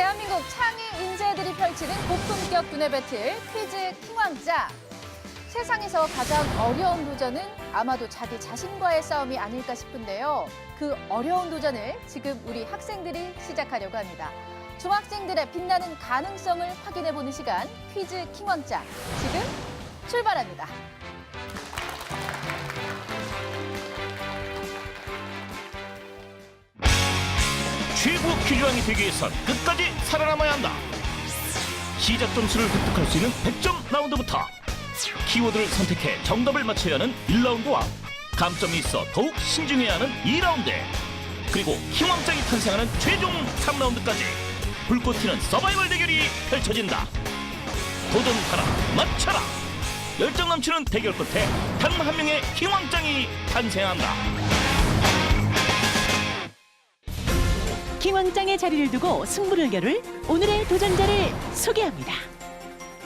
대한민국 창의 인재들이 펼치는 고품격 두뇌 배틀 퀴즈 킹왕짱. 세상에서 가장 어려운 도전은 아마도 자기 자신과의 싸움이 아닐까 싶은데요. 그 어려운 도전을 지금 우리 학생들이 시작하려고 합니다. 중학생들의 빛나는 가능성을 확인해보는 시간 퀴즈 킹왕짱. 지금 출발합니다. 최고 퀴즈왕이 되기 위해선 끝까지 살아남아야 한다. 시작 점수를 획득할 수 있는 100점 라운드부터 키워드를 선택해 정답을 맞춰야 하는 1라운드와 감점이 있어 더욱 신중해야 하는 2라운드, 그리고 킹왕짱이 탄생하는 최종 3라운드까지 불꽃 튀는 서바이벌 대결이 펼쳐진다. 도전하라, 맞춰라. 열정 넘치는 대결 끝에 단 한 명의 킹왕짱이 탄생한다. 킹왕짱의 자리를 두고 승부를 겨룰 오늘의 도전자를 소개합니다.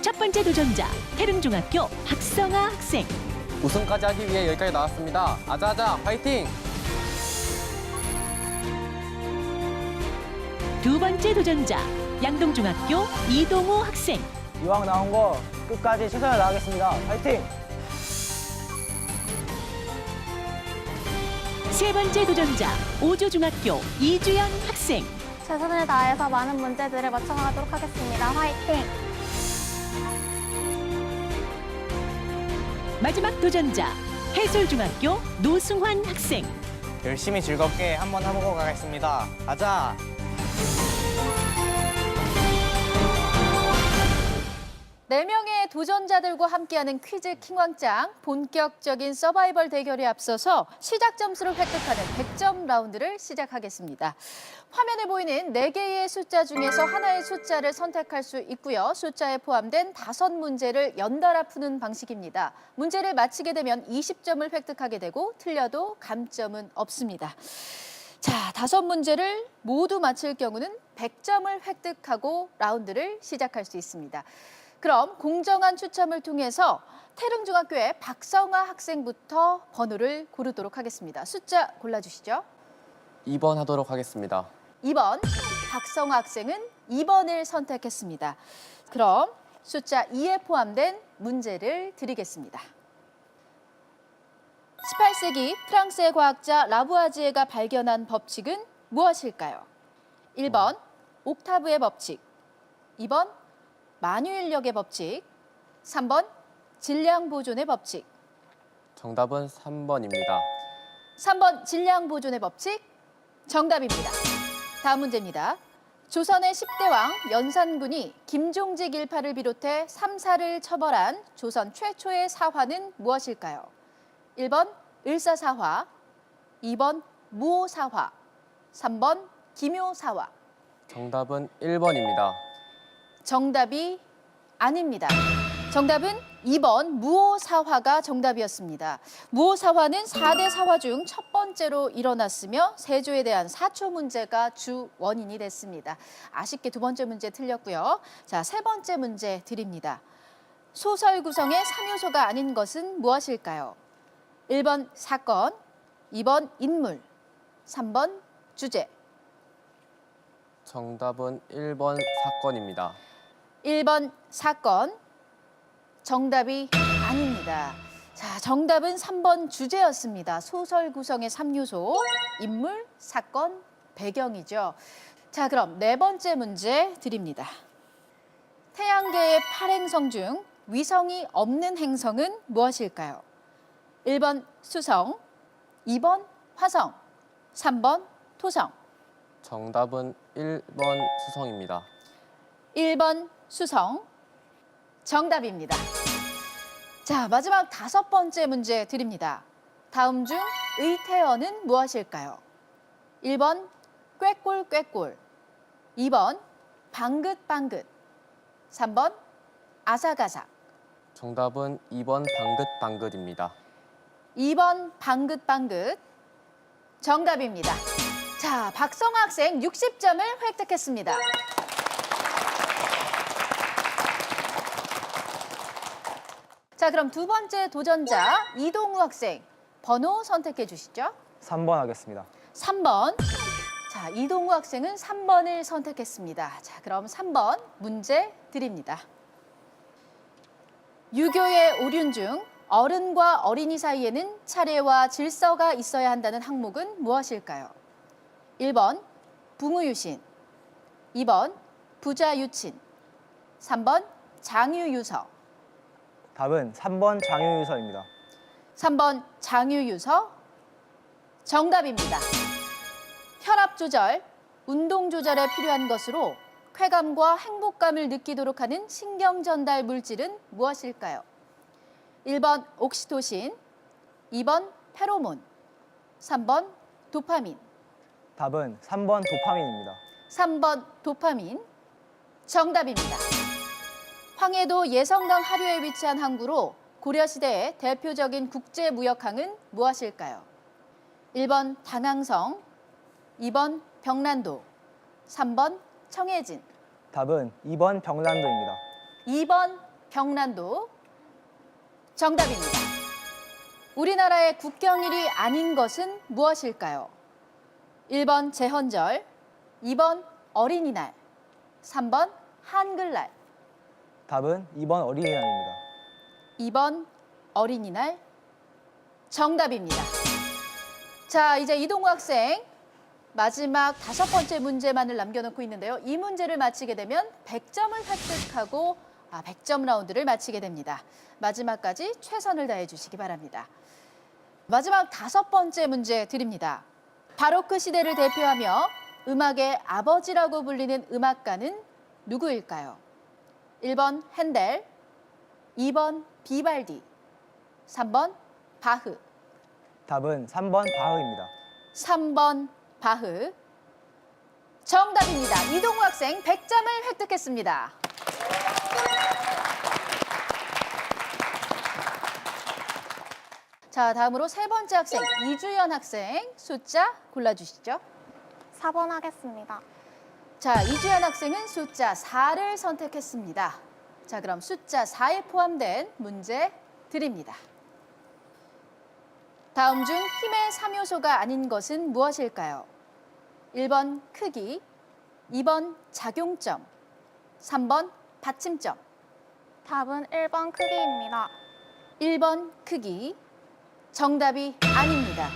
첫 번째 도전자, 태릉중학교 박성아 학생. 우승까지 하기 위해 여기까지 나왔습니다. 아자아자 화이팅! 두 번째 도전자, 양동중학교 이동우 학생. 이왕 나온 거 끝까지 최선을 다하겠습니다. 파이팅! 세 번째 도전자, 오조중학교 이주연 학생. 최선을 다해서 많은 문제들을 맞춰나가도록 하겠습니다. 화이팅! 마지막 도전자, 해솔중학교 노승환 학생. 열심히 즐겁게 한번 해보고 가겠습니다. 가자! 네 명의 도전자들과 함께하는 퀴즈 킹왕짱. 본격적인 서바이벌 대결에 앞서서 시작 점수를 획득하는 100점 라운드를 시작하겠습니다. 화면에 보이는 4개의 숫자 중에서 하나의 숫자를 선택할 수 있고요. 숫자에 포함된 5문제를 연달아 푸는 방식입니다. 문제를 맞히게 되면 20점을 획득하게 되고 틀려도 감점은 없습니다. 자, 5문제를 모두 맞힐 경우는 100점을 획득하고 라운드를 시작할 수 있습니다. 그럼 공정한 추첨을 통해서 태릉중학교의 박성아 학생부터 번호를 고르도록 하겠습니다. 숫자 골라주시죠. 2번 하도록 하겠습니다. 2번, 박성아 학생은 2번을 선택했습니다. 그럼 숫자 2에 포함된 문제를 드리겠습니다. 18세기 프랑스의 과학자 라부아지에가 발견한 법칙은 무엇일까요? 1번, 옥타브의 법칙. 2번, 만유인력의 법칙. 3번, 질량 보존의 법칙. 정답은 3번입니다. 3번, 질량 보존의 법칙. 정답입니다. 다음 문제입니다. 조선의 10대 왕 연산군이 김종직 일파를 비롯해 3사를 처벌한 조선 최초의 사화는 무엇일까요? 1번, 을사사화. 2번, 무오사화. 3번, 김효사화. 정답은 1번입니다. 정답이 아닙니다. 정답은 2번 무오사화가 정답이었습니다. 무오사화는 4대 사화 중 첫 번째로 일어났으며 세조에 대한 사초 문제가 주 원인이 됐습니다. 아쉽게 두 번째 문제 틀렸고요. 자, 세 번째 문제 드립니다. 소설 구성의 3요소가 아닌 것은 무엇일까요? 1번 사건, 2번 인물, 3번 주제. 정답은 1번 사건입니다. 1번 사건. 정답이 아닙니다. 자, 정답은 3번 주제였습니다. 소설 구성의 3요소, 인물, 사건, 배경이죠. 자, 그럼 네 번째 문제 드립니다. 태양계의 8행성 중 위성이 없는 행성은 무엇일까요? 1번 수성, 2번 화성, 3번 토성. 정답은 1번 수성입니다. 1번 수성. 정답입니다. 자, 마지막 5번째 문제 드립니다. 다음 중 의태어는 무엇일까요? 1번 꾀꼴, 2번 방긋방긋, 3번 아삭아삭. 정답은 2번 방긋방긋입니다. 2번 방긋방긋. 정답입니다. 자, 박성아 학생 60점을 획득했습니다. 자, 그럼 두 번째 도전자 이동우 학생 번호 선택해 주시죠. 3번 하겠습니다. 3번. 자, 자, 이동우 학생은 3번을 선택했습니다. 자, 그럼 3번 문제 드립니다. 유교의 오륜 중 어른과 어린이 사이에는 차례와 질서가 있어야 한다는 항목은 무엇일까요? 1번 붕의유신, 2번 부자유친, 3번 장유유서. 답은 3번 장유유서입니다. 3번 장유유서 정답입니다. 혈압 조절, 운동 조절에 필요한 것으로 쾌감과 행복감을 느끼도록 하는 신경 전달 물질은 무엇일까요? 1번 옥시토신, 2번 페로몬, 3번 도파민. 답은 3번 도파민입니다. 3번 도파민 정답입니다. 황해도 예성강 하류에 위치한 항구로 고려시대의 대표적인 국제무역항은 무엇일까요? 1번 당항성, 2번 병란도, 3번 청해진. 답은 2번 병란도입니다. 2번 병란도 정답입니다. 우리나라의 국경일이 아닌 것은 무엇일까요? 1번 제헌절, 2번 어린이날, 3번 한글날. 답은 2번 어린이날입니다. 2번 어린이날 정답입니다. 자, 이제 이동우 학생 마지막 5번째 문제만을 남겨놓고 있는데요. 이 문제를 마치게 되면 100점을 획득하고 100점 라운드를 마치게 됩니다. 마지막까지 최선을 다해 주시기 바랍니다. 마지막 5번째 문제 드립니다. 바로크 시대를 대표하며 음악의 아버지라고 불리는 음악가는 누구일까요? 1번 핸델, 2번 비발디, 3번 바흐. 답은 3번 바흐입니다. 3번 바흐 정답입니다. 이동우 학생 100점을 획득했습니다. 자, 다음으로 3번째 학생 이주연 학생 숫자 골라주시죠. 4번 하겠습니다. 자, 이주연 학생은 숫자 4를 선택했습니다. 자, 그럼 숫자 4에 포함된 문제 드립니다. 다음 중 힘의 3요소가 아닌 것은 무엇일까요? 1번 크기, 2번 작용점, 3번 받침점. 답은 1번 크기입니다. 1번 크기 정답이 아닙니다.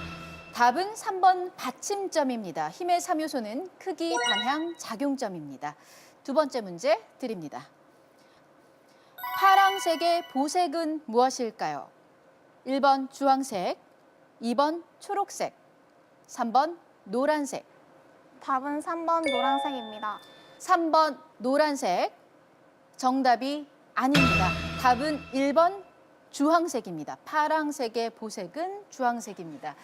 답은 3번 받침점입니다. 힘의 3요소는 크기, 방향, 작용점입니다. 두 번째 문제 드립니다. 파랑색의 보색은 무엇일까요? 1번 주황색, 2번 초록색, 3번 노란색. 답은 3번 노란색입니다. 3번 노란색 정답이 아닙니다. 답은 1번 주황색입니다. 파랑색의 보색은 주황색입니다.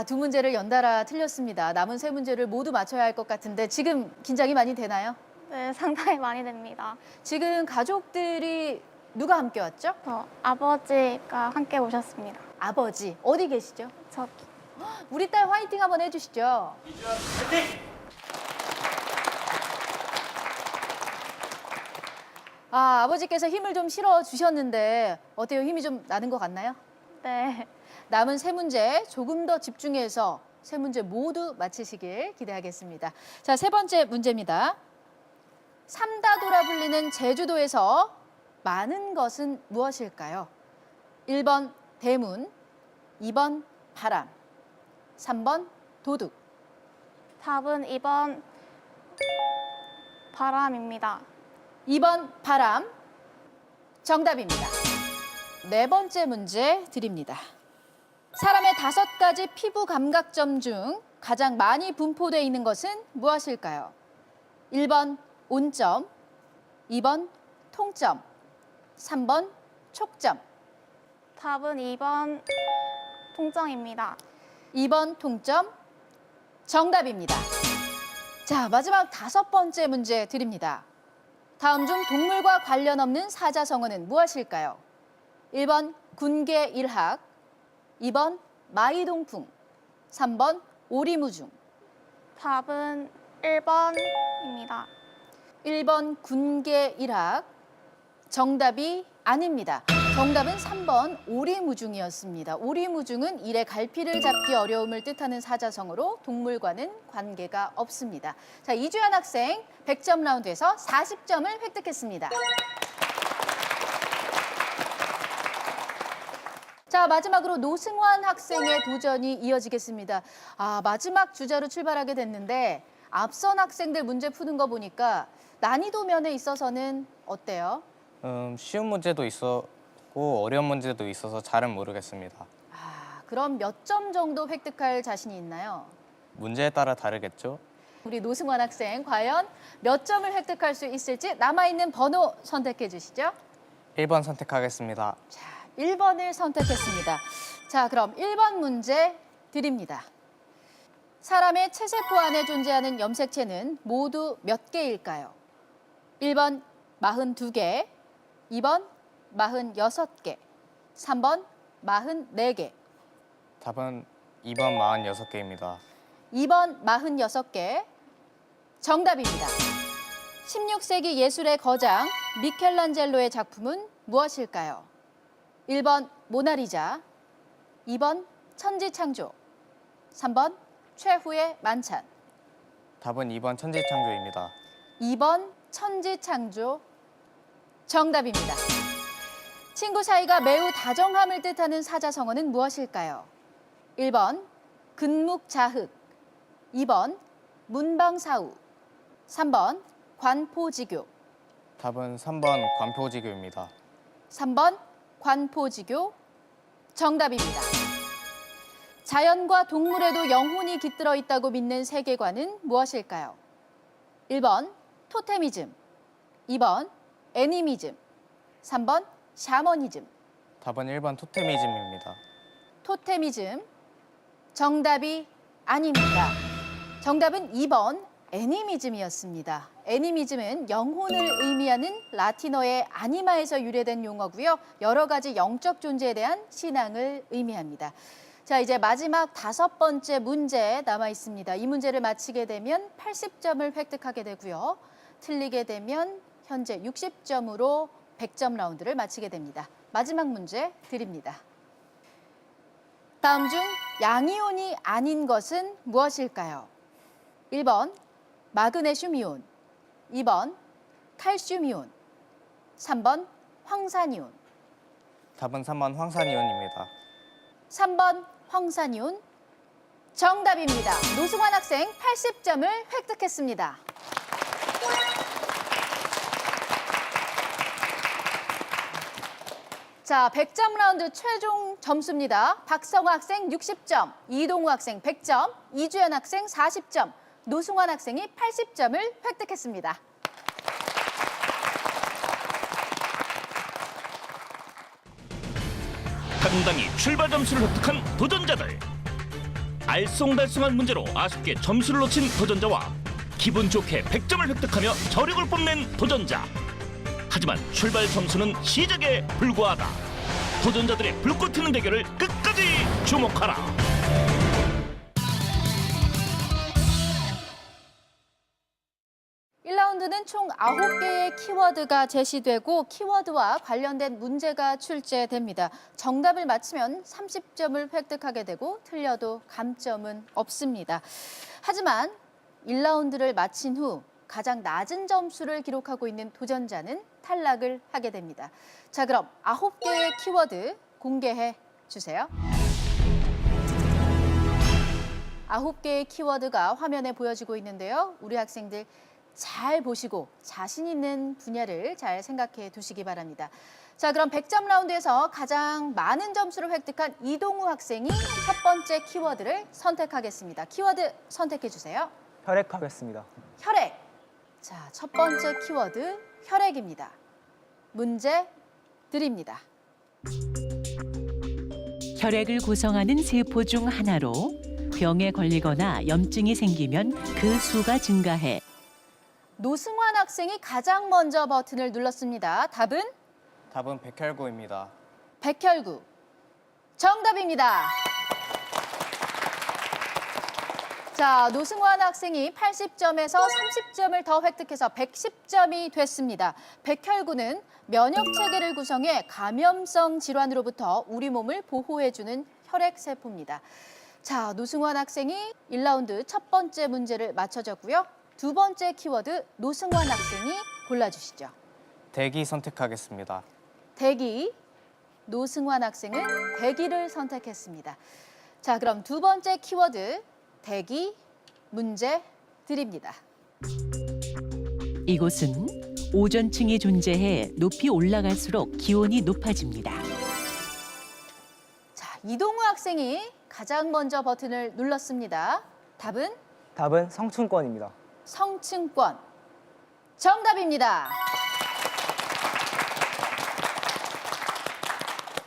두 문제를 연달아 틀렸습니다. 남은 3문제를 모두 맞춰야 할 것 같은데 지금 긴장이 많이 되나요? 네, 상당히 많이 됩니다. 지금 가족들이 누가 함께 왔죠? 아버지가 함께 오셨습니다. 아버지 어디 계시죠? 저기. 우리 딸 화이팅 한번 해주시죠. 아버지께서 힘을 좀 실어 주셨는데 어때요? 힘이 좀 나는 것 같나요? 네. 남은 3문제 조금 더 집중해서 3문제 모두 맞히시길 기대하겠습니다. 자, 3번째 문제입니다. 삼다도라 불리는 제주도에서 많은 것은 무엇일까요? 1번 대문, 2번 바람, 3번 도둑. 답은 2번 바람입니다. 2번 바람 정답입니다. 4번째 문제 드립니다. 사람의 5가지 피부 감각점 중 가장 많이 분포되어 있는 것은 무엇일까요? 1번 온점, 2번 통점, 3번 촉점. 답은 2번 통정입니다. 2번 통점 정답입니다. 자, 마지막 5번째 문제 드립니다. 다음 중 동물과 관련 없는 사자성어는 무엇일까요? 1번 군계일학, 2번 마이동풍, 3번 오리무중. 답은 1번입니다. 1번 군계일학 정답이 아닙니다. 정답은 3번 오리무중이었습니다. 오리무중은 일의 갈피를 잡기 어려움을 뜻하는 사자성어로 동물과는 관계가 없습니다. 자, 이주연 학생 100점 라운드에서 40점을 획득했습니다. 자, 마지막으로 노승환 학생의 도전이 이어지겠습니다. 마지막 주자로 출발하게 됐는데 앞선 학생들 문제 푸는 거 보니까 난이도 면에 있어서는 어때요? 쉬운 문제도 있었고 어려운 문제도 있어서 잘은 모르겠습니다. 그럼 몇 점 정도 획득할 자신이 있나요? 문제에 따라 다르겠죠? 우리 노승환 학생 과연 몇 점을 획득할 수 있을지 남아있는 번호 선택해 주시죠. 1번 선택하겠습니다. 자, 1번을 선택했습니다. 자, 그럼 1번 문제 드립니다. 사람의 체세포 안에 존재하는 염색체는 모두 몇 개일까요? 1번 42개, 2번 46개, 3번 44개. 답은 2번 46개입니다. 2번 46개. 정답입니다. 16세기 예술의 거장 미켈란젤로의 작품은 무엇일까요? 1번 모나리자, 2번 천지창조, 3번 최후의 만찬. 답은 2번 천지창조입니다. 2번 천지창조. 정답입니다. 친구 사이가 매우 다정함을 뜻하는 사자성어는 무엇일까요? 1번 근묵자흑, 2번 문방사우, 3번 관포지교. 답은 3번 관포지교입니다. 3번 관포지교. 정답입니다. 자연과 동물에도 영혼이 깃들어 있다고 믿는 세계관은 무엇일까요? 1번 토테미즘, 2번 애니미즘, 3번 샤머니즘. 답은 1번 토테미즘입니다. 토테미즘. 정답이 아닙니다. 정답은 2번 애니미즘이었습니다. 애니미즘은 영혼을 의미하는 라틴어의 아니마에서 유래된 용어고요. 여러 가지 영적 존재에 대한 신앙을 의미합니다. 자, 이제 마지막 5번째 문제 남아 있습니다. 이 문제를 맞히게 되면 80점을 획득하게 되고요. 틀리게 되면 현재 60점으로 100점 라운드를 마치게 됩니다. 마지막 문제 드립니다. 다음 중 양이온이 아닌 것은 무엇일까요? 1번 마그네슘이온, 2번 칼슘이온, 3번 황산이온. 답은 3번 황산이온입니다. 3번 황산이온. 정답입니다. 노승환 학생 80점을 획득했습니다. 자, 100점 라운드 최종 점수입니다. 박성호 학생 60점, 이동우 학생 100점, 이주연 학생 40점, 노승환 학생이 80점을 획득했습니다. 당당히 출발 점수를 획득한 도전자들. 알쏭달쏭한 문제로 아쉽게 점수를 놓친 도전자와 기분 좋게 100점을 획득하며 저력을 뽐낸 도전자. 하지만 출발 점수는 시작에 불과하다. 도전자들의 불꽃 튀는 대결을 끝까지 주목하라. 는 총 9개의 키워드가 제시되고 키워드와 관련된 문제가 출제됩니다. 정답을 맞히면 30점을 획득하게 되고 틀려도 감점은 없습니다. 하지만 1라운드를 마친 후 가장 낮은 점수를 기록하고 있는 도전자는 탈락을 하게 됩니다. 자, 그럼 9개의 키워드 공개해 주세요. 9개의 키워드가 화면에 보여지고 있는데요. 우리 학생들 잘 보시고 자신 있는 분야를 잘 생각해 두시기 바랍니다. 자, 그럼 100점 라운드에서 가장 많은 점수를 획득한 이동우 학생이 첫 번째 키워드를 선택하겠습니다. 키워드 선택해 주세요. 혈액하겠습니다. 혈액. 자, 첫 번째 키워드 혈액입니다. 문제 드립니다. 혈액을 구성하는 세포 중 하나로 병에 걸리거나 염증이 생기면 그 수가 증가해 노승환 학생이 가장 먼저 버튼을 눌렀습니다. 답은 백혈구입니다. 백혈구. 정답입니다. 자, 노승환 학생이 80점에서 30점을 더 획득해서 110점이 됐습니다. 백혈구는 면역 체계를 구성해 감염성 질환으로부터 우리 몸을 보호해주는 혈액 세포입니다. 자, 노승환 학생이 1라운드 첫 번째 문제를 맞춰줬고요. 두 번째 키워드 노승환 학생이 골라주시죠. 대기 선택하겠습니다. 대기. 노승환 학생은 대기를 선택했습니다. 자, 그럼 두 번째 키워드 대기 문제 드립니다. 이곳은 오존층이 존재해 높이 올라갈수록 기온이 높아집니다. 자, 이동우 학생이 가장 먼저 버튼을 눌렀습니다. 답은 답은 성층권입니다. 성층권. 정답입니다.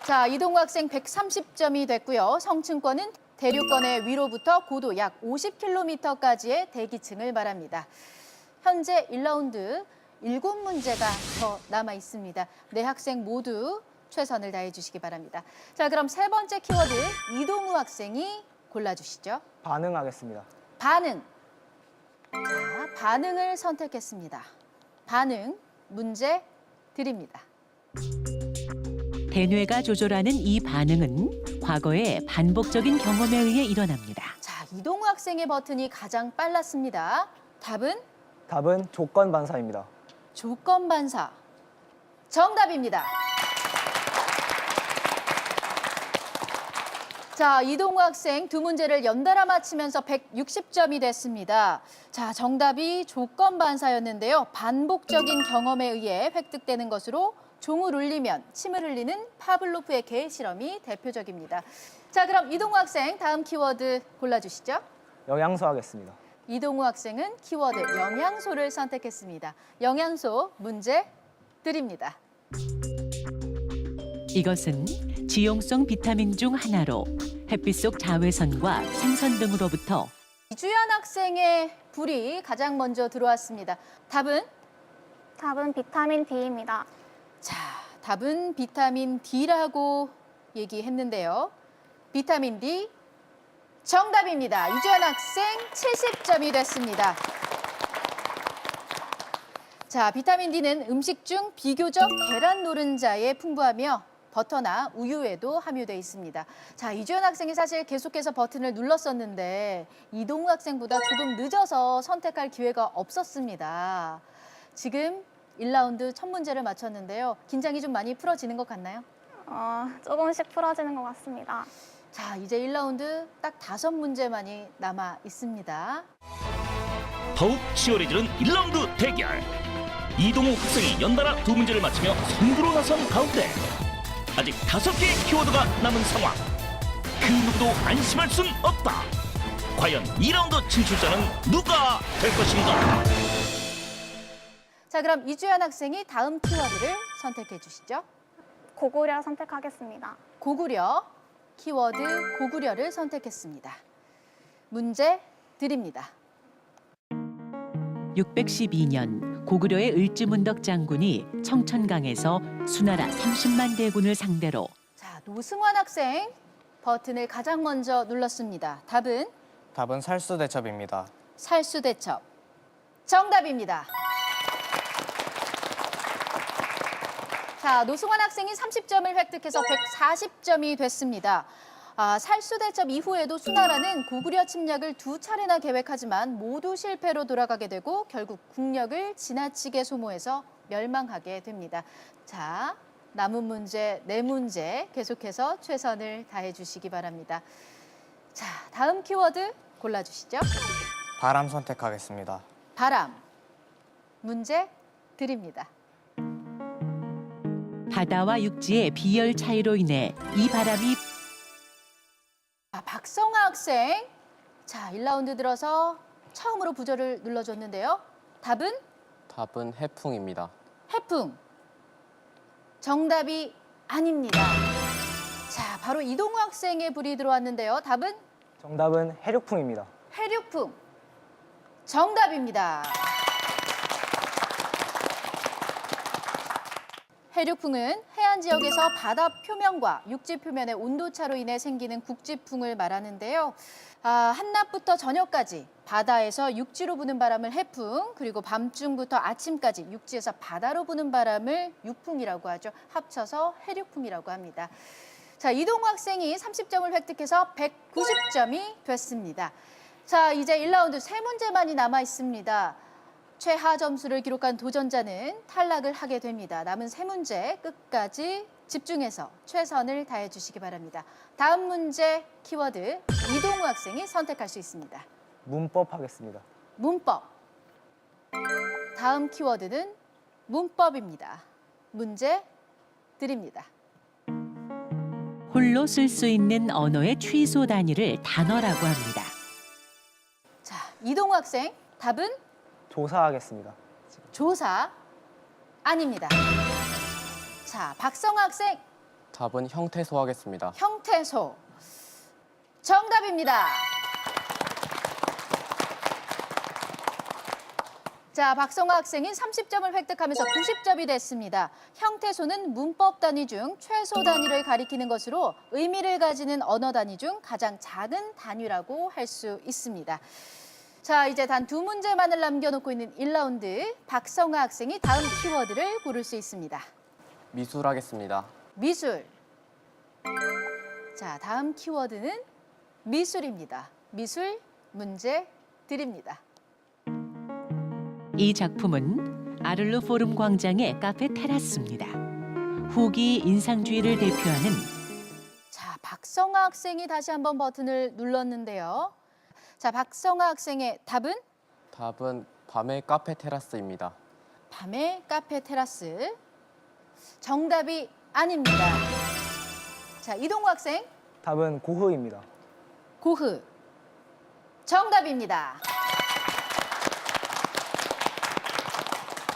자, 이동우 학생 130점이 됐고요. 성층권은 대륙권의 위로부터 고도 약 50km까지의 대기층을 말합니다. 현재 1라운드 7문제가 더 남아 있습니다. 네 학생 모두 최선을 다해 주시기 바랍니다. 자, 그럼 세 번째 키워드 이동우 학생이 골라주시죠. 반응하겠습니다. 반응. 자, 반응을 선택했습니다. 반응 문제 드립니다. 대뇌가 조절하는 이 반응은 과거의 반복적인 경험에 의해 일어납니다. 자, 이동우 학생의 버튼이 가장 빨랐습니다. 답은 답은 조건 반사입니다. 조건 반사. 정답입니다. 자, 이동우 학생 두 문제를 연달아 맞히면서 160점이 됐습니다. 자, 정답이 조건 반사였는데요. 반복적인 경험에 의해 획득되는 것으로 종을 울리면 침을 흘리는 파블로프의 개 실험이 대표적입니다. 자, 그럼 이동우 학생 다음 키워드 골라주시죠. 영양소 하겠습니다. 이동우 학생은 키워드 영양소를 선택했습니다. 영양소 문제 드립니다. 이것은 지용성 비타민 중 하나로 햇빛 속 자외선과 생선 등으로부터 이주연 학생의 불이 가장 먼저 들어왔습니다. 답은? 답은 비타민 D입니다. 자, 답은 비타민 D라고 얘기했는데요. 비타민 D 정답입니다. 이주연 학생 70점이 됐습니다. 자, 비타민 D는 음식 중 비교적 계란 노른자에 풍부하며 버터나 우유에도 함유되어 있습니다. 자, 이주연 학생이 사실 계속해서 버튼을 눌렀었는데 이동우 학생보다 조금 늦어서 선택할 기회가 없었습니다. 지금 1라운드 첫 문제를 맞췄는데요. 긴장이 좀 많이 풀어지는 것 같나요? 조금씩 풀어지는 것 같습니다. 자, 이제 1라운드 딱 5문제만이 남아 있습니다. 더욱 치열해지는 1라운드 대결. 이동우 학생이 연달아 두 문제를 맞히며 선두로 나선 가운데 아직 5개의 키워드가 남은 상황. 그 누구도 안심할 순 없다. 과연 2라운드 진출자는 누가 될 것인가? 자, 그럼 이주연 학생이 다음 키워드를 선택해 주시죠. 고구려 선택하겠습니다. 고구려, 키워드 고구려를 선택했습니다. 문제 드립니다. 612년 고구려의 을주문덕 장군이 청천강에서 수나라 30만 대군을 상대로 자, 노승환 학생 버튼을 가장 먼저 눌렀습니다. 답은 답은 살수대첩입니다. 살수대첩. 정답입니다. 자, 노승환 학생이 30점을 획득해서 140점이 됐습니다. 살수대첩 이후에도 수나라는 고구려 침략을 2차례나 계획하지만 모두 실패로 돌아가게 되고 결국 국력을 지나치게 소모해서 멸망하게 됩니다. 자, 남은 문제 4문제 계속해서 최선을 다해 주시기 바랍니다. 자, 다음 키워드 골라주시죠. 바람 선택하겠습니다. 바람. 문제 드립니다. 바다와 육지의 비열 차이로 인해 이 바람이 박성아 학생. 자, 1라운드 들어서 처음으로 부저를 눌러줬는데요. 답은 답은 해풍입니다. 해풍. 정답이 아닙니다. 자, 바로 이동우 학생의 불이 들어왔는데요. 답은 정답은 해륙풍입니다. 해륙풍. 정답입니다. 해륙풍은 해안 동해안 지역에서 바다 표면과 육지 표면의 온도 차로 인해 생기는 국지풍을 말하는데요. 한낮부터 저녁까지 바다에서 육지로 부는 바람을 해풍, 그리고 밤중부터 아침까지 육지에서 바다로 부는 바람을 육풍이라고 하죠. 합쳐서 해륙풍이라고 합니다. 자, 이동우 학생이 30점을 획득해서 190점이 됐습니다. 자, 이제 1라운드 3문제만이 남아 있습니다. 최하 점수를 기록한 도전자는 탈락을 하게 됩니다. 남은 3문제 끝까지 집중해서 최선을 다해 주시기 바랍니다. 다음 문제 키워드 이동우 학생이 선택할 수 있습니다. 문법 하겠습니다. 문법. 다음 키워드는 문법입니다. 문제 드립니다. 홀로 쓸 수 있는 언어의 취소 단위를 단어라고 합니다. 자, 이동우 학생 답은 조사하겠습니다. 조사 아닙니다. 자, 박성화 학생 답은 형태소 하겠습니다. 형태소 정답입니다. 자, 박성화 학생이 30점을 획득하면서 90점이 됐습니다. 형태소는 문법 단위 중 최소 단위를 가리키는 것으로 의미를 가지는 언어 단위 중 가장 작은 단위라고 할 수 있습니다. 자, 이제 단 2문제만을 남겨놓고 있는 1라운드. 박성화 학생이 다음 키워드를 고를 수 있습니다. 미술 하겠습니다. 미술. 자, 다음 키워드는 미술입니다. 미술 문제 드립니다. 이 작품은 아를루 포rum 광장의 카페 테라스입니다. 후기 인상주의를 대표하는 자, 박성화 학생이 다시 한번 버튼을 눌렀는데요. 자, 박성화 학생의 답은 답은 밤의 카페 테라스입니다. 밤의 카페 테라스. 정답이 아닙니다. 자, 이동우 학생 답은 고흐입니다. 고흐. 정답입니다.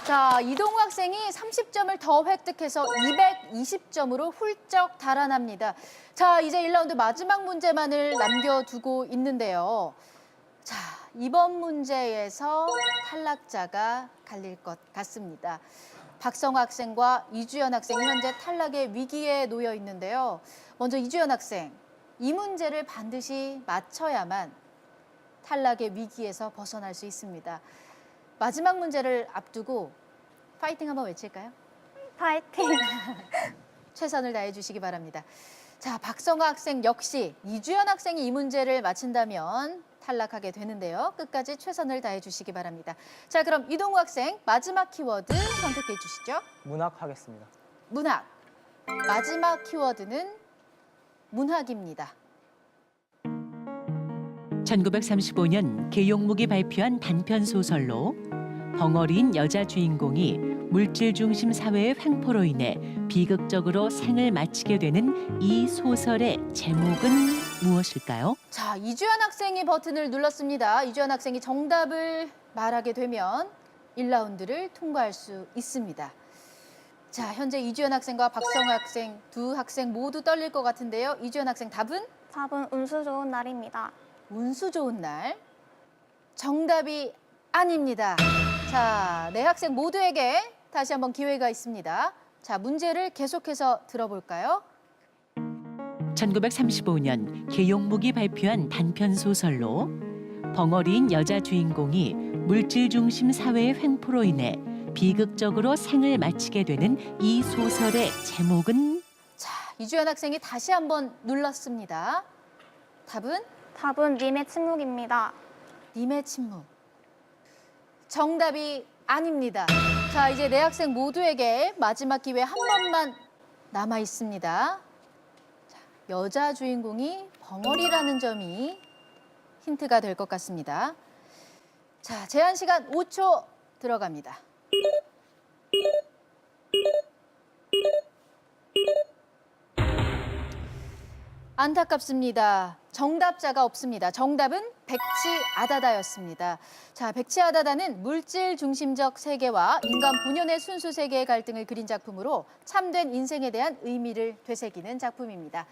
자, 이동우 학생이 30점을 더 획득해서 220점으로 훌쩍 달아납니다. 자, 이제 1라운드 마지막 문제만을 남겨두고 있는데요. 자, 이번 문제에서 탈락자가 갈릴 것 같습니다. 박성화 학생과 이주연 학생이 현재 탈락의 위기에 놓여 있는데요. 먼저 이주연 학생, 이 문제를 반드시 맞춰야만 탈락의 위기에서 벗어날 수 있습니다. 마지막 문제를 앞두고 파이팅 한번 외칠까요? 파이팅! 최선을 다해 주시기 바랍니다. 자, 박성화 학생 역시 이주연 학생이 이 문제를 맞힌다면 탈락하게 되는데요. 끝까지 최선을 다해 주시기 바랍니다. 자, 그럼 이동우 학생 마지막 키워드 선택해 주시죠. 문학 하겠습니다. 문학. 마지막 키워드는 문학입니다. 1935년 계용묵이 발표한 단편 소설로 벙어리인 여자 주인공이 물질 중심 사회의 횡포로 인해 비극적으로 생을 마치게 되는 이 소설의 제목은 무엇일까요? 자, 이주연 학생이 버튼을 눌렀습니다. 이주연 학생이 정답을 말하게 되면 1라운드를 통과할 수 있습니다. 자, 현재 이주연 학생과 박성화 학생 두 학생 모두 떨릴 것 같은데요. 이주연 학생 답은 답은 운수 좋은 날입니다. 운수 좋은 날. 정답이 아닙니다. 자, 네 학생 모두에게 다시 한번 기회가 있습니다. 자, 문제를 계속해서 들어볼까요? 1935년 계용묵이 발표한 단편 소설로 벙어리인 여자 주인공이 물질 중심 사회의 횡포로 인해 비극적으로 생을 마치게 되는 이 소설의 제목은? 자, 이주연 학생이 다시 한번 눌렀습니다. 답은 답은 님의 침묵입니다. 님의 침묵. 정답이 아닙니다. 자, 이제 네 학생 모두에게 마지막 기회 한 번만 남아 있습니다. 자, 여자 주인공이 벙어리라는 점이 힌트가 될 것 같습니다. 자, 제한 시간 5초 들어갑니다. 안타깝습니다. 정답자가 없습니다. 정답은 백치아다다였습니다. 자, 백치아다다는 물질 중심적 세계와 인간 본연의 순수 세계의 갈등을 그린 작품으로 참된 인생에 대한 의미를 되새기는 작품입니다.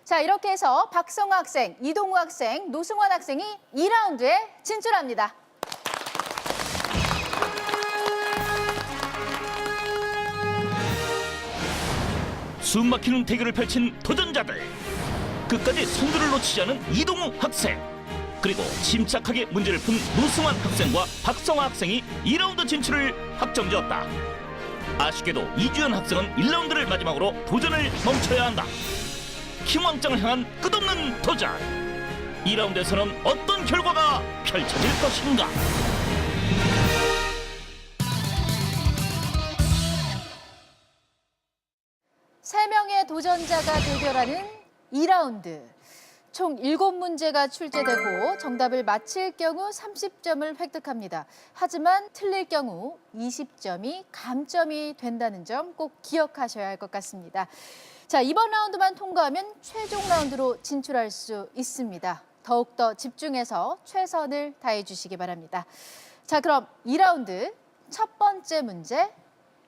자, 이렇게 해서 박성화 학생, 이동우 학생, 노승환 학생이 2라운드에 진출합니다. 숨막히는 대결을 펼친 도전자들. 끝까지 선두를 놓치지 않은 이동우 학생. 그리고 침착하게 문제를 푼 노승환 학생과 박성화 학생이 2라운드 진출을 확정지었다. 아쉽게도 이주연 학생은 1라운드를 마지막으로 도전을 멈춰야 한다. 킹왕짱을 향한 끝없는 도전. 2라운드에서는 어떤 결과가 펼쳐질 것인가? 세 명의 도전자가 대결하는 2라운드. 총 7문제가 출제되고 정답을 맞힐 경우 30점을 획득합니다. 하지만 틀릴 경우 20점이 감점이 된다는 점 꼭 기억하셔야 할 것 같습니다. 자, 이번 라운드만 통과하면 최종 라운드로 진출할 수 있습니다. 더욱더 집중해서 최선을 다해 주시기 바랍니다. 자, 그럼 2라운드 첫 번째 문제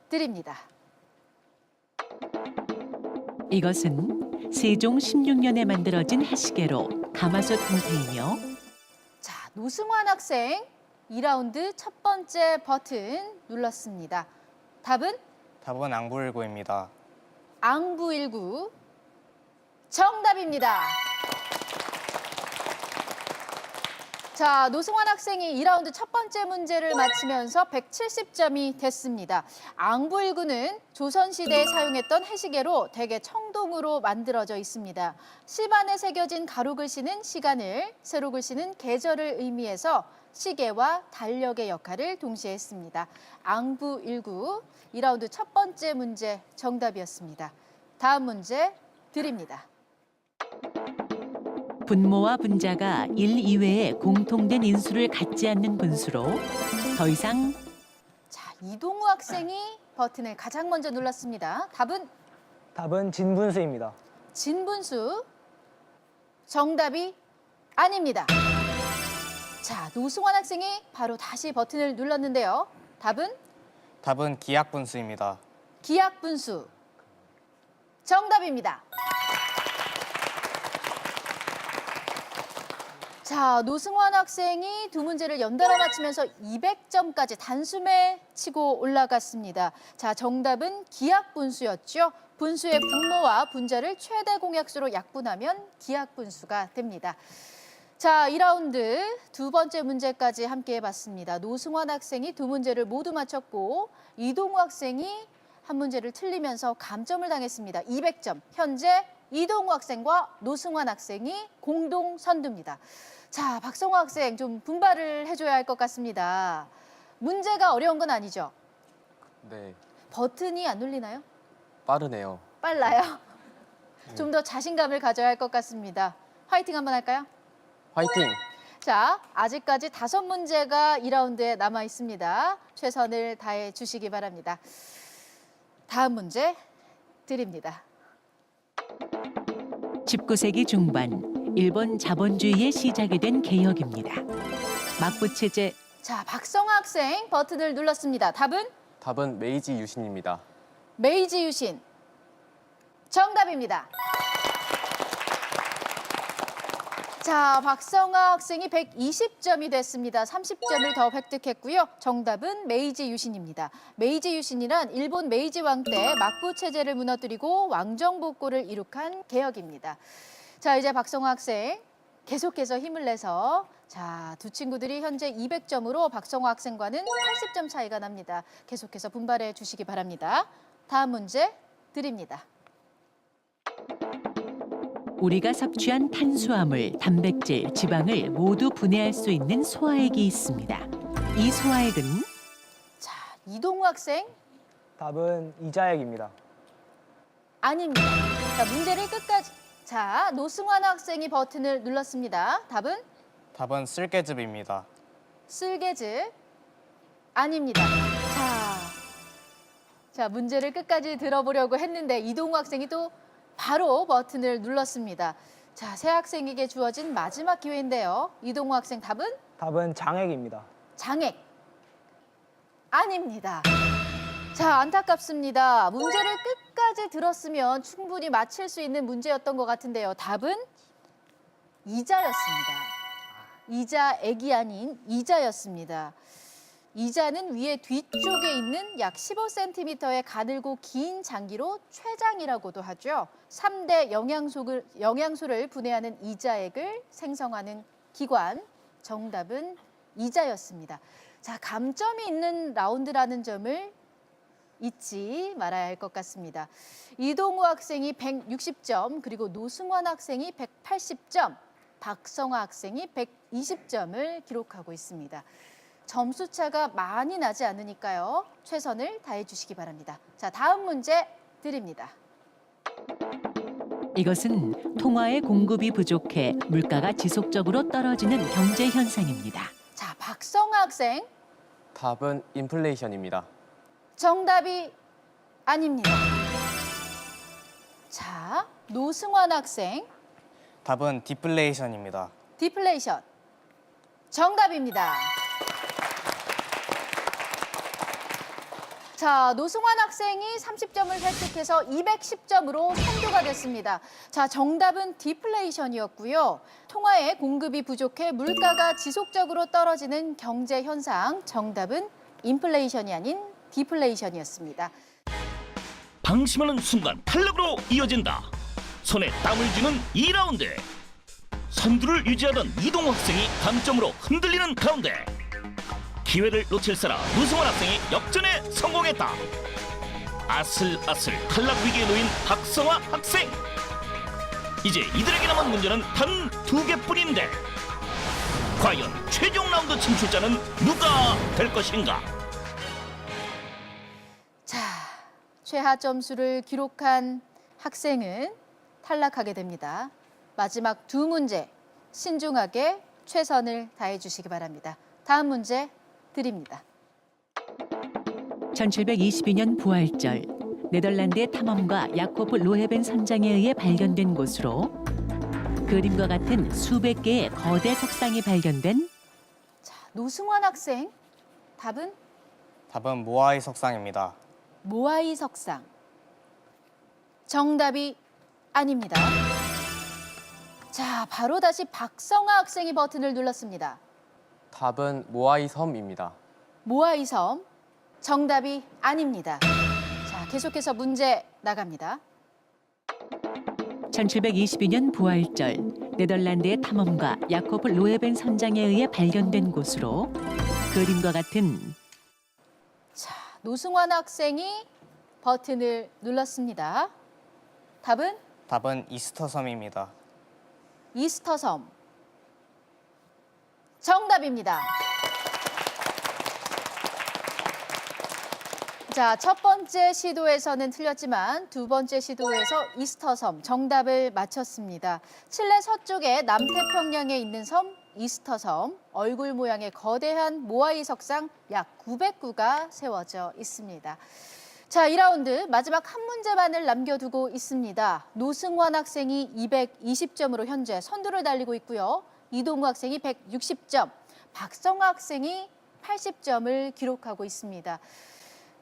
드립니다. 이것은 세종 16년에 만들어진 해시계로 가마솥 형태이며 자, 노승환 학생 2라운드 첫 번째 버튼 눌렀습니다. 답은 답은 앙부일구입니다. 앙부일구 정답입니다. 자, 노승환 학생이 2라운드 첫 번째 문제를 마치면서 170점이 됐습니다. 앙부일구는 조선시대에 사용했던 해시계로 대개 청동으로 만들어져 있습니다. 실 안에 새겨진 가로 글씨는 시간을, 세로 글씨는 계절을 의미해서 시계와 달력의 역할을 동시에 했습니다. 앙부일구 2라운드 첫 번째 문제 정답이었습니다. 다음 문제 드립니다. 분모와 분자가 1 이외에 공통된 인수를 갖지 않는 분수로 더 이상 자, 이동우 학생이 버튼을 가장 먼저 눌렀습니다. 답은 진분수입니다. 진분수 정답이 아닙니다. 자, 노승환 학생이 바로 다시 버튼을 눌렀는데요. 답은 기약분수입니다. 기약분수 정답입니다. 자, 노승환 학생이 두 문제를 연달아 맞히면서 200점까지 단숨에 치고 올라갔습니다. 자, 정답은 기약분수였죠. 분수의 분모와 분자를 최대 공약수로 약분하면 기약분수가 됩니다. 자, 2라운드 두 번째 문제까지 함께 해봤습니다. 노승환 학생이 두 문제를 모두 맞췄고 이동우 학생이 한 문제를 틀리면서 감점을 당했습니다. 200점. 현재 이동우 학생과 노승환 학생이 공동 선두입니다. 자, 박성화 학생 좀 분발을 해줘야 할 것 같습니다. 문제가 어려운 건 아니죠? 네, 버튼이 안 눌리나요? 빠르네요. 빨라요? 좀 더 자신감을 가져야 할 것 같습니다. 화이팅 한번 할까요? 화이팅! 자, 아직까지 5문제가 2라운드에 남아 있습니다. 최선을 다해 주시기 바랍니다. 다음 문제 드립니다. 19세기 중반 일본 자본주의의 시작이 된 개혁입니다. 막부체제 자, 박성화 학생 버튼을 눌렀습니다. 답은 메이지 유신입니다. 메이지 유신 정답입니다. 자, 박성화 학생이 120점이 됐습니다. 30점을 더 획득했고요. 정답은 메이지 유신입니다. 메이지 유신이란 일본 메이지 왕 때 막부 체제를 무너뜨리고 왕정 복고를 이룩한 개혁입니다. 자, 이제 박성화 학생 계속해서 힘을 내서 자, 두 친구들이 현재 200점으로 박성화 학생과는 80점 차이가 납니다. 계속해서 분발해 주시기 바랍니다. 다음 문제 드립니다. 우리가 섭취한 탄수화물, 단백질, 지방을 모두 분해할 수 있는 소화액이 있습니다. 이 소화액은 자, 이동우 학생 답은 이자액입니다. 아닙니다. 자, 문제를 끝까지. 자, 노승환 학생이 버튼을 눌렀습니다. 답은 쓸개즙입니다. 쓸개즙 아닙니다. 자, 문제를 끝까지 들어보려고 했는데 이동우 학생이 또 바로 버튼을 눌렀습니다. 자, 새 학생에게 주어진 마지막 기회인데요. 이동우 학생 답은 장액입니다. 장액 아닙니다. 자, 안타깝습니다. 문제를 끝까지 들었으면 충분히 맞힐 수 있는 문제였던 것 같은데요. 답은 이자였습니다. 이자액이 아닌 이자였습니다. 이자는 위에 뒤쪽에 있는 약 15cm의 가늘고 긴 장기로 췌장이라고도 하죠. 3대 영양소를 분해하는 이자액을 생성하는 기관. 정답은 이자였습니다. 자, 감점이 있는 라운드라는 점을 잊지 말아야 할 것 같습니다. 이동우 학생이 160점, 그리고 노승환 학생이 180점, 박성화 학생이 120점을 기록하고 있습니다. 점수 차가 많이 나지 않으니까요. 최선을 다해 주시기 바랍니다. 자, 다음 문제 드립니다. 이것은 통화의 공급이 부족해 물가가 지속적으로 떨어지는 경제 현상입니다. 자, 박성화 학생, 답은 인플레이션입니다. 정답이 아닙니다. 자, 노승환 학생, 답은 디플레이션입니다. 디플레이션. 정답입니다. 자, 노승환 학생이 30점을 획득해서 210점으로 선두가 됐습니다. 자, 정답은 디플레이션이었고요. 통화의 공급이 부족해 물가가 지속적으로 떨어지는 경제 현상. 정답은 인플레이션이 아닌 디플레이션이었습니다. 방심하는 순간 탈락으로 이어진다. 손에 땀을 쥐는 2라운드. 선두를 유지하던 이동우 학생이 감점으로 흔들리는 가운데 기회를 놓칠세라 노승환 학생이 역전에 성공했다. 아슬아슬 탈락 위기에 놓인 박성화 학생. 이제 이들에게 남은 문제는 단 2개뿐인데 과연 최종 라운드 진출자는 누가 될 것인가? 자, 최하 점수를 기록한 학생은 탈락하게 됩니다. 마지막 2문제 신중하게 최선을 다해 주시기 바랍니다. 다음 문제 드립니다. 1722년 부활절 네덜란드의 탐험가 야코브 로헤벤 선장에 의해 발견된 곳으로 그림과 같은 수백 개의 거대 석상이 발견된 자, 노승환 학생, 답은 답은 모아이 석상입니다. 모아이 석상. 정답이 아닙니다. 자, 바로 다시 박성화 학생이 버튼을 눌렀습니다. 답은 모아이 섬입니다. 모아이 섬. 정답이 아닙니다. 자, 계속해서 문제 나갑니다. 1722년 부활절 네덜란드의 탐험가 야코브 로헤벤 선장에 의해 발견된 곳으로 그림과 같은 자, 노승환 학생이 버튼을 눌렀습니다. 답은 답은 이스터 섬입니다. 이스터 섬. 정답입니다. 자, 첫 번째 시도에서는 틀렸지만 두 번째 시도에서 이스터 섬 정답을 맞췄습니다. 칠레 서쪽의 남태평양에 있는 섬 이스터 섬, 얼굴 모양의 거대한 모아이 석상 약 900구가 세워져 있습니다. 자, 2라운드 마지막 한 문제만을 남겨두고 있습니다. 노승환 학생이 220점으로 현재 선두를 달리고 있고요. 이동우 학생이 160점, 박성화 학생이 80점을 기록하고 있습니다.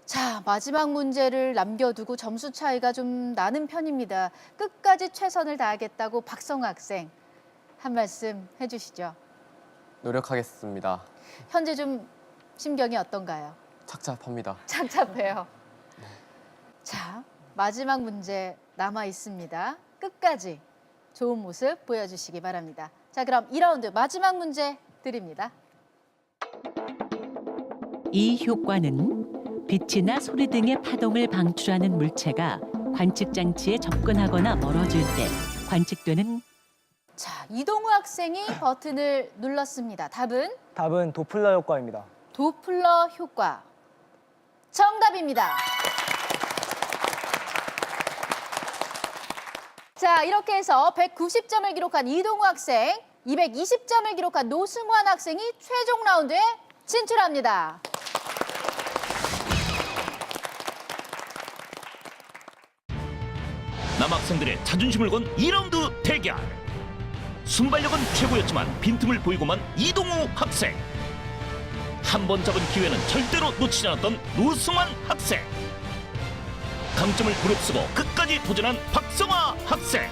자, 마지막 문제를 남겨두고 점수 차이가 좀 나는 편입니다. 끝까지 최선을 다하겠다고 박성화 학생 한 말씀 해주시죠. 노력하겠습니다. 현재 좀 심경이 어떤가요? 착잡합니다. 착잡해요. 자, 마지막 문제 남아 있습니다. 끝까지 좋은 모습 보여주시기 바랍니다. 자, 그럼 2라운드 마지막 문제 드립니다. 이 효과는 빛이나 소리 등의 파동을 방출하는 물체가 관측 장치에 접근하거나 멀어질 때 관측되는 자, 이동우 학생이 버튼을 눌렀습니다. 답은 도플러 효과입니다. 도플러 효과. 정답입니다. 자, 이렇게 해서 190점을 기록한 이동우 학생, 220점을 기록한 노승환 학생이 최종 라운드에 진출합니다. 남학생들의 자존심을 건 2라운드 대결. 순발력은 최고였지만 빈틈을 보이고만 이동우 학생. 한 번 잡은 기회는 절대로 놓치지 않았던 노승환 학생. 강점을 무릅쓰고 끝까지 도전한 박성화 학생.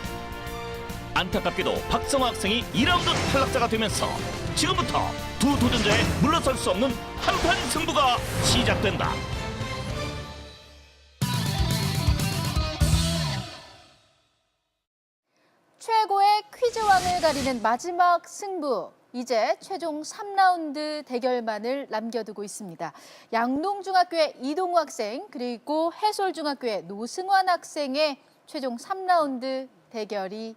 안타깝게도 박성화 학생이 2라운드 탈락자가 되면서 지금부터 두 도전자의 물러설 수 없는 한판 승부가 시작된다. 최고의 퀴즈왕을 가리는 마지막 승부. 이제 최종 3라운드 대결만을 남겨두고 있습니다. 양동중학교의 이동우 학생 그리고 해솔중학교의 노승환 학생의 최종 3라운드 대결이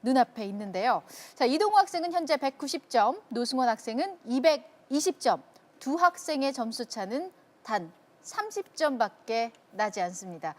눈앞에 있는데요. 자, 이동우 학생은 현재 190점, 노승환 학생은 220점. 두 학생의 점수 차는 단 30점밖에 나지 않습니다.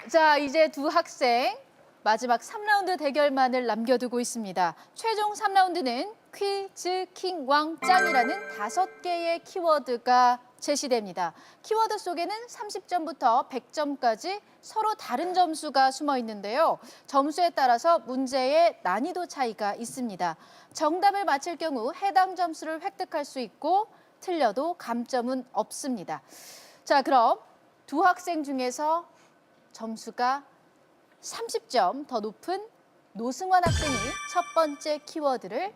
자, 이제 두 학생 마지막 3라운드 대결만을 남겨두고 있습니다. 최종 3라운드는 퀴즈 킹 왕짱이라는 5개의 키워드가 제시됩니다. 키워드 속에는 30점부터 100점까지 서로 다른 점수가 숨어 있는데요. 점수에 따라서 문제의 난이도 차이가 있습니다. 정답을 맞힐 경우 해당 점수를 획득할 수 있고 틀려도 감점은 없습니다. 자, 그럼 두 학생 중에서 점수가 30점 더 높은 노승환 학생이 첫 번째 키워드를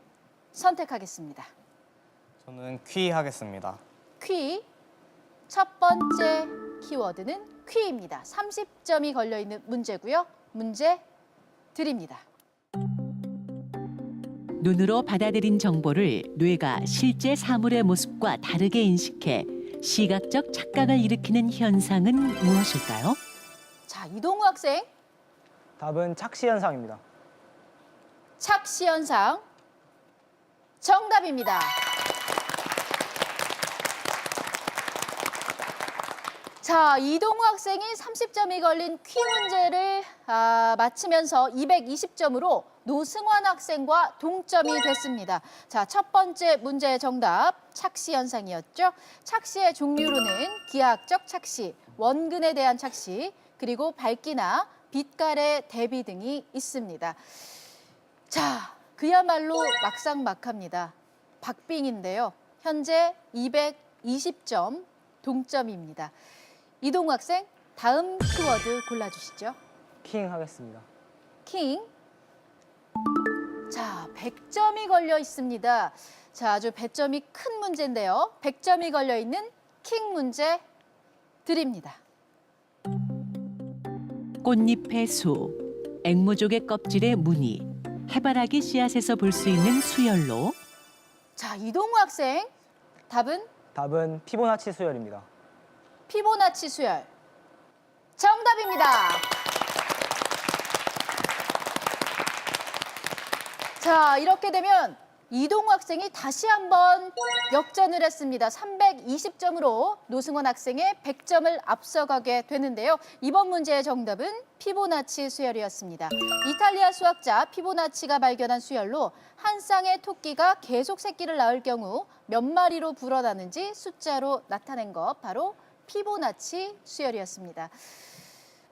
선택하겠습니다. 저는 퀴 하겠습니다. 퀴. 첫 번째 키워드는 퀴입니다. 30점이 걸려있는 문제고요. 문제 드립니다. 눈으로 받아들인 정보를 뇌가 실제 사물의 모습과 다르게 인식해 시각적 착각을 일으키는 현상은 무엇일까요? 자, 이동우 학생. 답은 착시 현상입니다. 착시 현상. 정답입니다. 자, 이동우 학생이 30점이 걸린 퀴 문제를 맞히면서 220점으로 노승환 학생과 동점이 됐습니다. 자, 첫 번째 문제의 정답, 착시 현상이었죠. 착시의 종류로는 기하학적 착시, 원근에 대한 착시, 그리고 밝기나 빛깔의 대비 등이 있습니다. 자, 그야말로 막상막합니다. 박빙인데요. 현재 220점 동점입니다. 이동우 학생, 다음 키워드 골라주시죠. 킹 하겠습니다. 킹. 자, 100점이 걸려 있습니다. 자, 아주 배점이 큰 문제인데요. 100점이 걸려 있는 킹 문제 드립니다. 꽃잎의 수, 앵무족의 껍질의 무늬, 해바라기 씨앗에서 볼 수 있는 수열로 자, 이동우 학생, 답은 답은 피보나치 수열입니다. 피보나치 수열. 정답입니다. 자, 이렇게 되면 이동우 학생이 다시 한번 역전을 했습니다. 320점으로 노승환 학생의 100점을 앞서가게 되는데요. 이번 문제의 정답은 피보나치 수열이었습니다. 이탈리아 수학자 피보나치가 발견한 수열로 한 쌍의 토끼가 계속 새끼를 낳을 경우 몇 마리로 불어나는지 숫자로 나타낸 것, 바로 피보나치 수열이었습니다.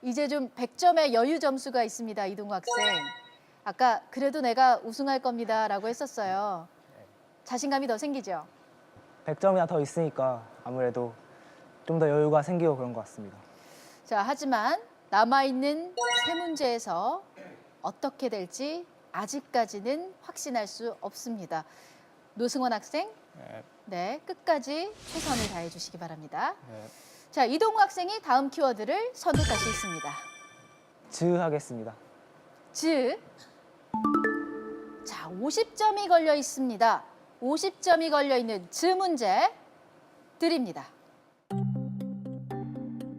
이제 좀 100점의 여유 점수가 있습니다, 이동우 학생. 아까 그래도 내가 우승할 겁니다라고 했었어요. 자신감이 더 생기죠? 100점이나 더 있으니까 아무래도 좀 더 여유가 생기고 그런 것 같습니다. 자, 하지만 남아있는 세 문제에서 어떻게 될지 아직까지는 확신할 수 없습니다. 노승환 학생, 네, 끝까지 최선을 다해 주시기 바랍니다. 네. 자, 이동우 학생이 다음 키워드를 선택할 수 있습니다. 즈 하겠습니다. 즈. 자, 50점이 걸려 있습니다. 50점이 걸려 있는 즈 문제 드립니다.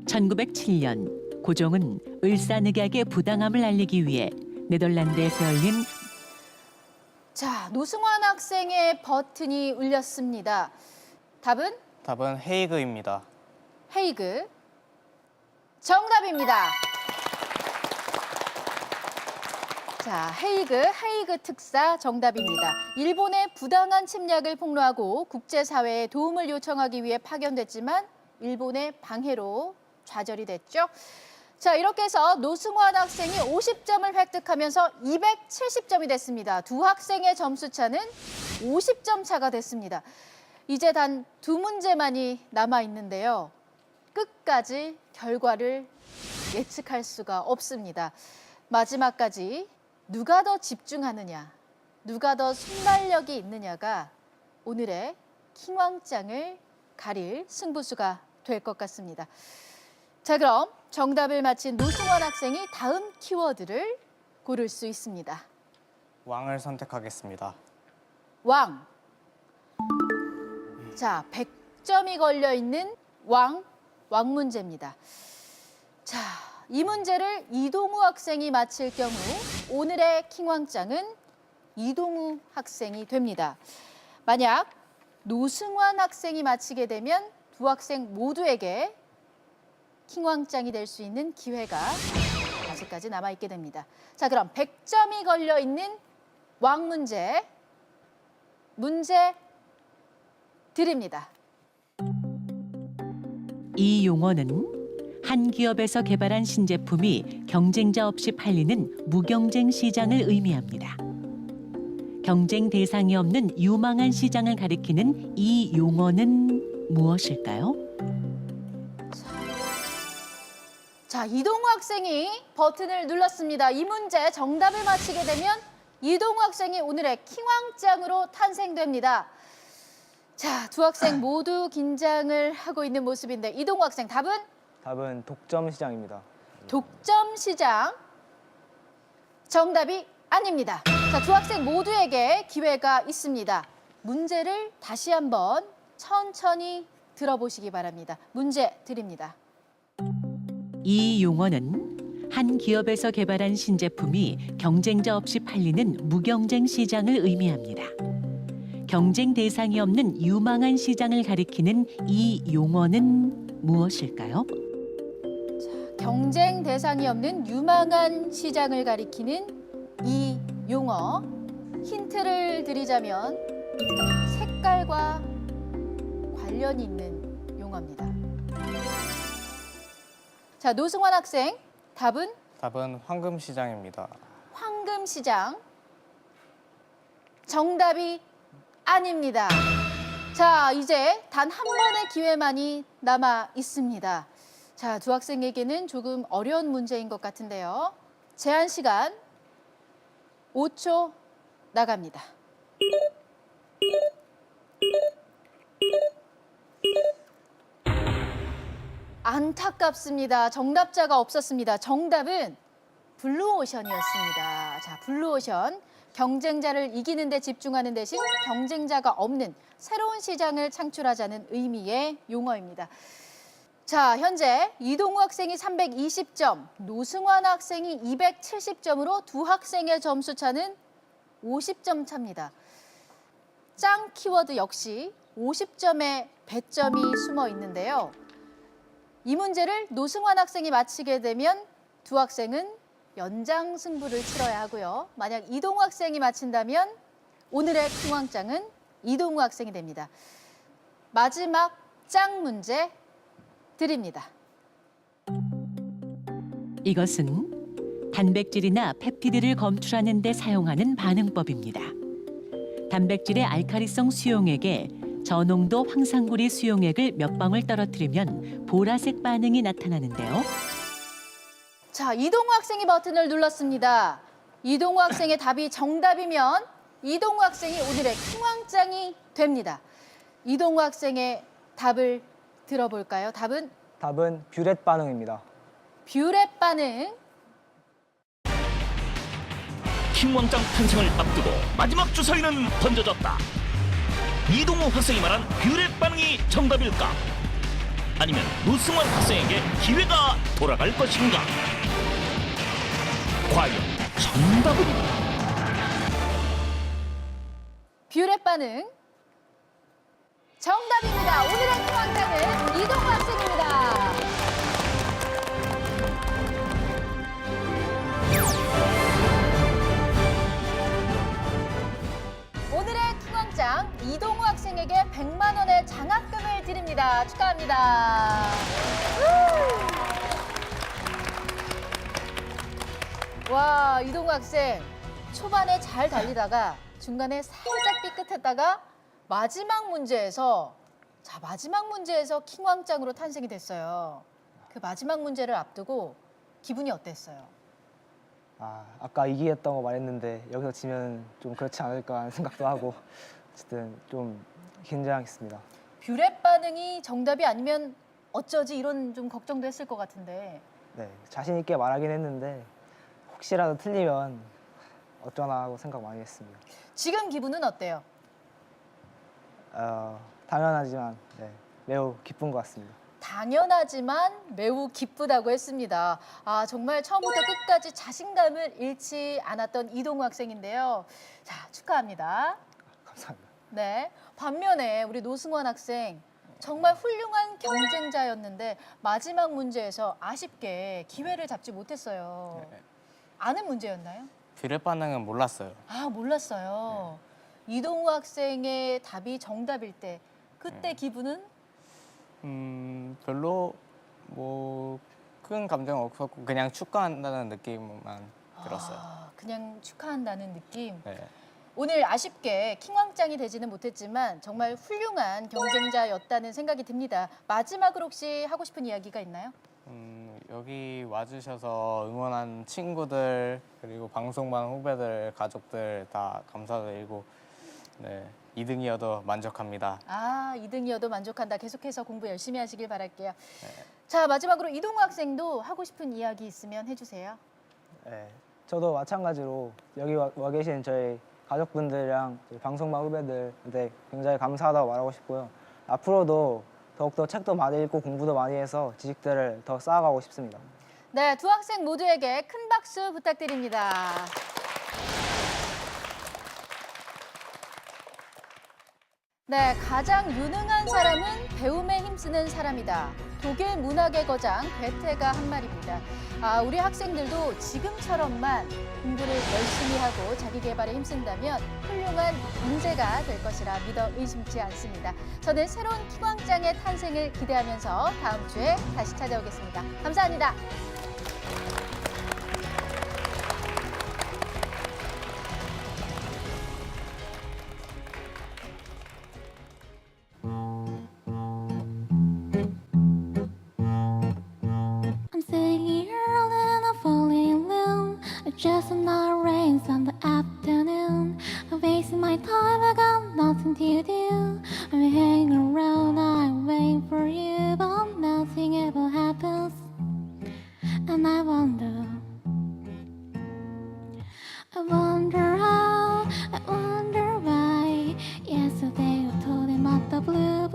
1907년 고종은 을사늑약의 부당함을 알리기 위해 네덜란드에서 열린 자, 노승환 학생의 버튼이 울렸습니다. 답은 답은 헤이그입니다. 헤이그. 정답입니다. 자, 헤이그 특사 정답입니다. 일본의 부당한 침략을 폭로하고 국제사회에 도움을 요청하기 위해 파견됐지만 일본의 방해로 좌절이 됐죠. 자, 이렇게 해서 노승환 학생이 50점을 획득하면서 270점이 됐습니다. 두 학생의 점수 차는 50점 차가 됐습니다. 이제 단 두 문제만이 남아 있는데요. 끝까지 결과를 예측할 수가 없습니다. 마지막까지 누가 더 집중하느냐, 누가 더 순발력이 있느냐가 오늘의 킹왕짱을 가릴 승부수가 될 것 같습니다. 자, 그럼 정답을 맞힌 노승환 학생이 다음 키워드를 고를 수 있습니다. 왕을 선택하겠습니다. 왕. 자, 100점이 걸려 있는 왕 문제입니다. 자, 이 문제를 이동우 학생이 맞힐 경우 오늘의 킹왕짱은 이동우 학생이 됩니다. 만약 노승환 학생이 맞히게 되면 두 학생 모두에게 킹왕짱이 될 수 있는 기회가 아직까지 남아있게 됩니다. 자, 그럼 100점이 걸려 있는 왕 문제 드립니다. 이 용어는 한 기업에서 개발한 신제품이 경쟁자 없이 팔리는 무경쟁 시장을 의미합니다. 경쟁 대상이 없는 유망한 시장을 가리키는 이 용어는 무엇일까요? 자, 이동우 학생이 버튼을 눌렀습니다. 이 문제 정답을 맞히게 되면 이동우 학생이 오늘의 킹왕짱으로 탄생됩니다. 자, 두 학생 모두 긴장을 하고 있는 모습인데 이동우 학생 답은? 답은 독점 시장입니다. 독점 시장. 정답이 아닙니다. 자, 두 학생 모두에게 기회가 있습니다. 문제를 다시 한번 천천히 들어보시기 바랍니다. 문제 드립니다. 이 용어는 한 기업에서 개발한 신제품이 경쟁자 없이 팔리는 무경쟁 시장을 의미합니다. 경쟁 대상이 없는 유망한 시장을 가리키는 이 용어는 무엇일까요? 경쟁 대상이 없는 유망한 시장을 가리키는 이 용어. 힌트를 드리자면 색깔과 관련이 있는 용어입니다. 자, 노승환 학생 답은? 답은 황금시장입니다. 황금시장. 정답이 아닙니다. 자, 이제 단 한 번의 기회만이 남아 있습니다. 자, 두 학생에게는 조금 어려운 문제인 것 같은데요. 제한 시간 5초 나갑니다. 안타깝습니다. 정답자가 없었습니다. 정답은 블루오션이었습니다. 자, 블루오션. 경쟁자를 이기는 데 집중하는 대신 경쟁자가 없는 새로운 시장을 창출하자는 의미의 용어입니다. 자, 현재 이동우 학생이 320점, 노승환 학생이 270점으로 두 학생의 점수 차는 50점 차입니다. 짱 키워드 역시 50점의 배점이 숨어 있는데요. 이 문제를 노승환 학생이 맞히게 되면 두 학생은 연장 승부를 치러야 하고요. 만약 이동우 학생이 맞힌다면 오늘의 킹왕짱은 이동우 학생이 됩니다. 마지막 짱 문제 드립니다. 이것은 단백질이나 펩티드를 검출하는 데 사용하는 반응법입니다. 단백질의 알카리성 수용액에 저농도 황상구리 수용액을 몇 방울 떨어뜨리면 보라색 반응이 나타나는데요. 자, 이동우 학생이 버튼을 눌렀습니다. 이동우 학생의 답이 정답이면 이동우 학생이 오늘의 킹왕짱이 됩니다. 이동우 학생의 답을 들어볼까요? 답은? 답은 뷰렛 반응입니다. 뷰렛 반응. 킹왕짱 탄생을 앞두고 마지막 주사위는 던져졌다. 이동우 학생이 말한 뷰렛 반응이 정답일까? 아니면 노승환 학생에게 기회가 돌아갈 것인가? 과연 정답은? 뷰렛 반응. 정답입니다. 오늘의 킹왕짱은 이동우 학생입니다. 오늘의 킹왕짱 이동우 학생에게 100만 원의 장학금을 드립니다. 축하합니다. 와, 이동우 학생 초반에 잘 달리다가 중간에 살짝 삐끗했다가 마지막 문제에서 킹왕짱으로 탄생이 됐어요. 그 마지막 문제를 앞두고 기분이 어땠어요? 아까 이기겠다고 말했는데 여기서 지면 좀 그렇지 않을까 하는 생각도 하고 어쨌든 좀 긴장했습니다. 뷰렛 반응이 정답이 아니면 어쩌지 이런 좀 걱정도 했을 것 같은데. 네, 자신 있게 말하긴 했는데 혹시라도 틀리면 어쩌나 하고 생각 많이 했습니다. 지금 기분은 어때요? 당연하지만 네, 매우 기쁜 것 같습니다. 당연하지만 매우 기쁘다고 했습니다. 아, 정말 처음부터 끝까지 자신감을 잃지 않았던 이동우 학생인데요. 자, 축하합니다. 감사합니다. 네. 반면에 우리 노승환 학생 정말 훌륭한 경쟁자였는데 마지막 문제에서 아쉽게 기회를 잡지 못했어요. 네. 아는 문제였나요? 뷰렛 반응은 몰랐어요. 아, 몰랐어요. 이동우 학생의 답이 정답일 때 그때 기분은 별로 뭐 큰 감정 없었고 그냥 축하한다는 느낌만 들었어요. 아, 그냥 축하한다는 느낌. 네. 오늘 아쉽게 킹왕짱이 되지는 못했지만 정말 훌륭한 경쟁자였다는 생각이 듭니다. 마지막으로 혹시 하고 싶은 이야기가 있나요? 여기 와주셔서 응원한 친구들 그리고 방송반 후배들 가족들 다 감사드리고 네, 2등이어도 만족합니다. 아, 2등이어도 만족한다. 계속해서 공부 열심히 하시길 바랄게요. 자, 마지막으로 이동우 학생도 하고 싶은 이야기 있으면 해주세요. 네, 저도 마찬가지로 여기 와 계신 저희 가족분들이랑 저희 방송반 후배들한테 굉장히 감사하다고 말하고 싶고요. 앞으로도 더욱더 책도 많이 읽고 공부도 많이 해서 지식들을 더 쌓아가고 싶습니다. 네, 두 학생 모두에게 큰 박수 부탁드립니다. 네, 가장 유능한 사람은 배움에 힘쓰는 사람이다. 독일 문학의 거장 괴테가 한 말입니다. 아, 우리 학생들도 지금처럼만 공부를 열심히 하고 자기 개발에 힘쓴다면 훌륭한 인재가 될 것이라 믿어 의심치 않습니다. 저는 새로운 킹왕짱의 탄생을 기대하면서 다음 주에 다시 찾아오겠습니다. 감사합니다. I'm sitting here alone in a falling room. Just another rain on the afternoon. I'm wasting my time, I got nothing to do. I'm hanging around, I'm waiting for you, but nothing ever happens. And I wonder how, I wonder why. Yesterday I told him about the blue,